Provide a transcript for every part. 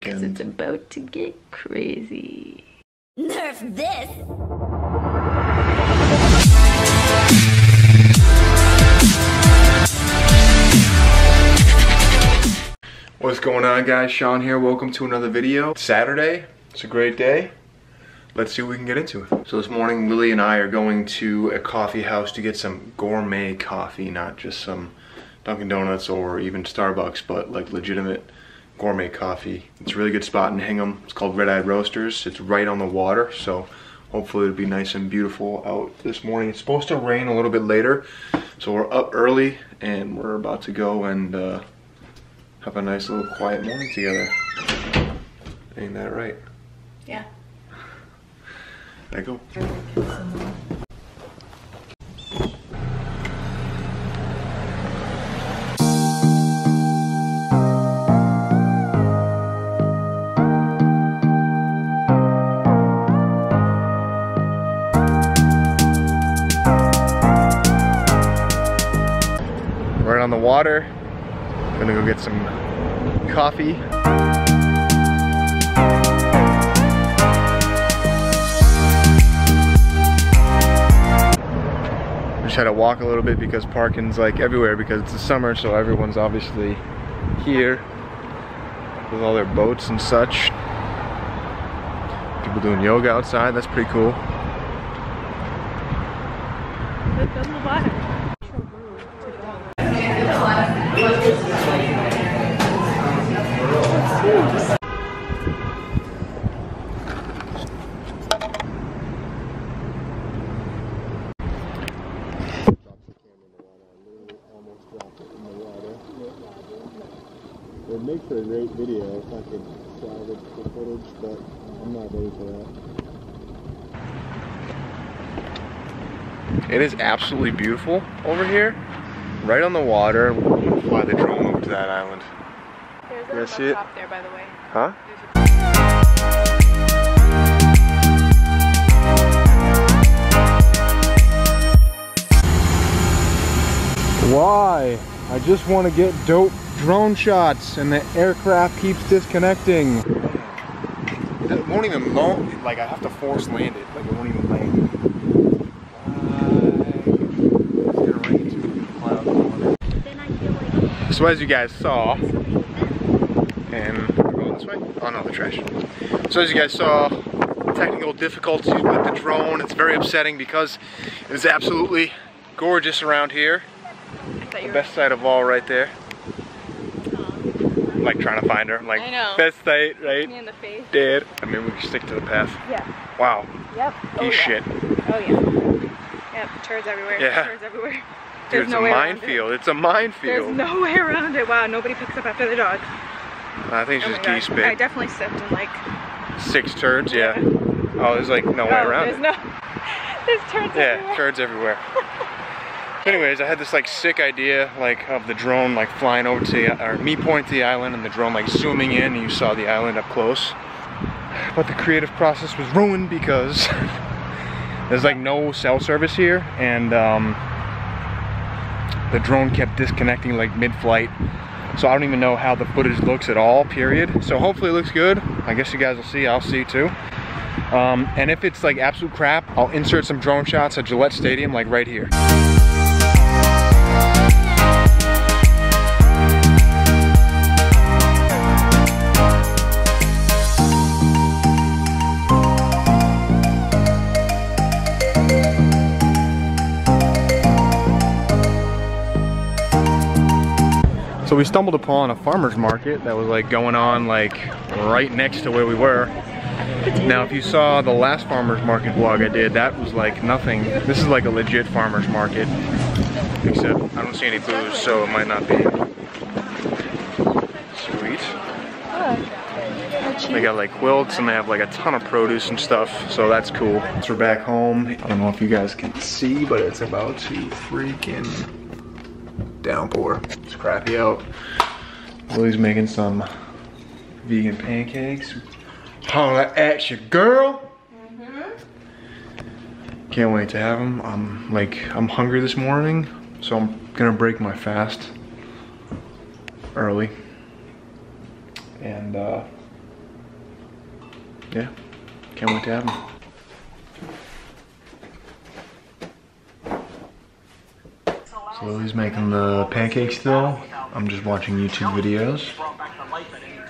Because it's about to get crazy. Nerf this! What's going on, guys? Sean here. Welcome to another video. It's Saturday. It's a great day. Let's see what we can get into. So this morning, Lily and I are going to a coffee house to get some gourmet coffee, not just some Dunkin' Donuts or even Starbucks, but like legitimate gourmet coffee. It's a really good spot in Hingham. It's called Red Eyed Roasters. It's right on the water, so hopefully it'll be nice and beautiful out this morning. It's supposed to rain a little bit later, so we're up early and we're about to go and have a nice little quiet morning together. Ain't that right? Yeah. There you go. Right on the water. Gonna go get some coffee. Just had to walk a little bit because parking's like everywhere because it's the summer, so everyone's obviously here with all their boats and such. People doing yoga outside, that's pretty cool. Look on the water. It makes for a great video if I could salvage the footage, but I'm not ready for that. It is absolutely beautiful over here, right on the water. We're gonna fly the drone over to that island. There's a bus stop there, by the way. Huh? Why? I just want to get dope drone shots and the aircraft keeps disconnecting. It won't even land, like I have to force land it, like it won't even land. It's gonna rain too, clouds on it. So as you guys saw, and we're going this way? Oh no, the trash. So as you guys saw, technical difficulties with the drone. It's very upsetting because it was absolutely gorgeous around here. The best sight of all right there. I'm like trying to find her. I'm like, I know. Best sight, right? Me in the face. Dead. I mean, we can stick to the path. Yeah. Wow. Yep. He's shit. Oh yeah. Yep. Turds everywhere. Yeah. Turds everywhere. Dude, it's a minefield. It's a minefield. There's no way around it. Wow. Nobody picks up after the dogs. I think it's just geese I bit. definitely stepped in like 6 turds. Yeah. Oh, there's like no way around it. There's turds everywhere. Yeah, turds everywhere. Anyways, I had this like sick idea like of the drone like flying over to the, or me pointing to the island and the drone like zooming in and you saw the island up close. But the creative process was ruined because there's like no cell service here and the drone kept disconnecting like mid-flight. So I don't even know how the footage looks at all, period. So hopefully it looks good. I guess you guys will see, I'll see too. And if it's like absolute crap, I'll insert some drone shots at Gillette Stadium like right here. So we stumbled upon a farmer's market that was like going on like right next to where we were. Now if you saw the last farmer's market vlog I did, that was like nothing. This is like a legit farmer's market. Except I don't see any booze, so it might not be. Sweet. They got like quilts and they have like a ton of produce and stuff, so that's cool. So we're back home. I don't know if you guys can see, but it's about to freaking downpour. It's crappy out. Lily's making some vegan pancakes. Holla at your girl. Can't wait to have them. I'm hungry this morning, so I'm gonna break my fast early. And yeah, can't wait to have them. So Lily's making the pancakes still. I'm just watching YouTube videos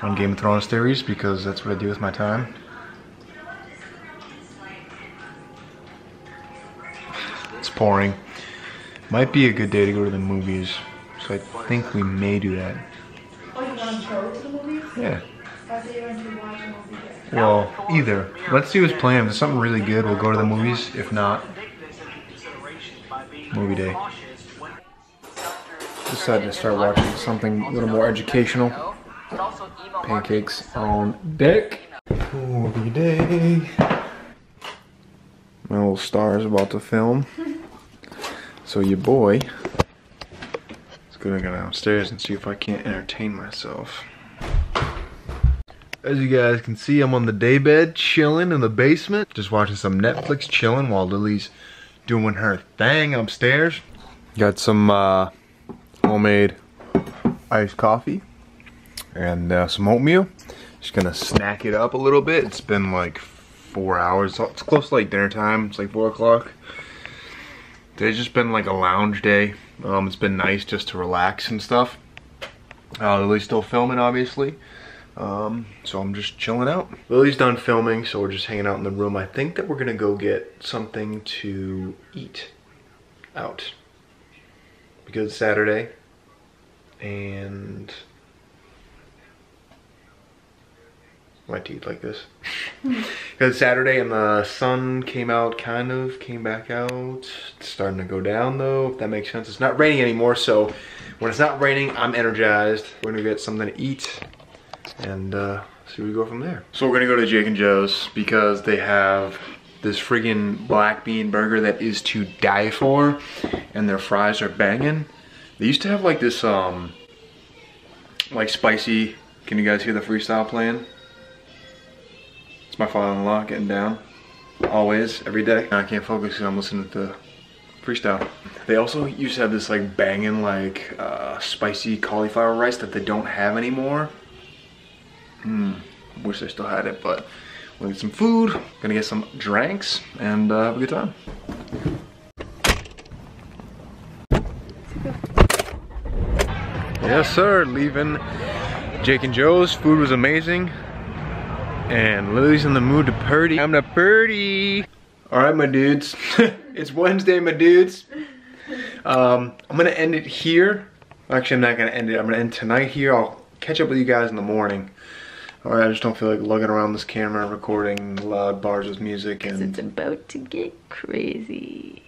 on Game of Thrones theories because that's what I do with my time. It's pouring. Might be a good day to go to the movies, so I think we may do that. Oh, you want to go to the movies? Yeah. I thought you were going to watch a movie here. Well, either. Let's see what's planned. If there's something really good, we'll go to the movies. If not, movie day. Decided to start watching something a little more educational. Pancakes on deck. Movie day. My little star is about to film. So your boy is gonna go downstairs and see if I can't entertain myself. As you guys can see, I'm on the daybed, chilling in the basement. Just watching some Netflix, chilling while Lily's doing her thing upstairs. Got some homemade iced coffee and some oatmeal. Just gonna snack it up a little bit. It's been like 4 hours. It's close to like dinner time. It's like 4 o'clock. Today's just been like a lounge day. It's been nice just to relax and stuff. Lily's still filming, obviously. So I'm just chilling out. Lily's done filming, so we're just hanging out in the room. I think that we're gonna go get something to eat out because it's Saturday and I like to eat like this. Because it's Saturday and the sun came back out. It's starting to go down though, if that makes sense. It's not raining anymore, so when it's not raining, I'm energized. We're gonna get something to eat and see where we go from there. So we're gonna go to Jake and Joe's because they have this friggin' black bean burger that is to die for, and their fries are banging. They used to have like this like spicy, can you guys hear the freestyle playing? It's my father-in-law getting down, always, every day. I can't focus because I'm listening to the freestyle. They also used to have this like banging like spicy cauliflower rice that they don't have anymore. Wish I still had it, but we'll get some food, gonna get some drinks, and have a good time. Yes sir, leaving Jake and Joe's. Food was amazing. And Lily's in the mood to party. I'm the party. Alright my dudes, it's Wednesday my dudes. I'm gonna end it here. Actually I'm not gonna end it, I'm gonna end tonight here. I'll catch up with you guys in the morning. Alright, I just don't feel like lugging around this camera, recording loud bars of music and... It's about to get crazy.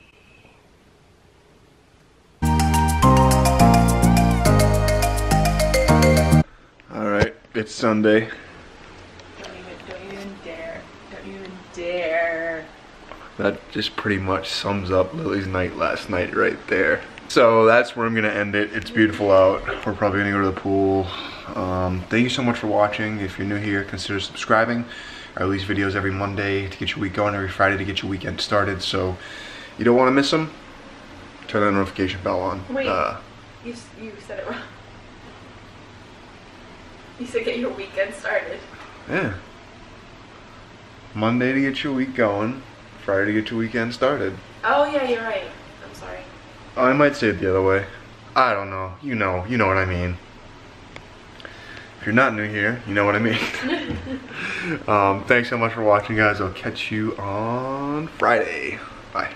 Alright, it's Sunday. Don't even dare. Don't even dare. That just pretty much sums up Lily's night last night right there. So that's where I'm gonna end it. It's beautiful out. We're probably gonna go to the pool. Thank you so much for watching. If you're new here, consider subscribing. I release videos every Monday to get your week going, every Friday to get your weekend started. So you don't want to miss them. Turn that notification bell on. Wait, you said it wrong. You said get your weekend started. Yeah. Monday to get your week going, Friday to get your weekend started. Oh yeah, you're right. I'm sorry. I might say it the other way. I don't know. You know what I mean. If you're not new here, you know what I mean. Thanks so much for watching, guys. I'll catch you on Friday. Bye.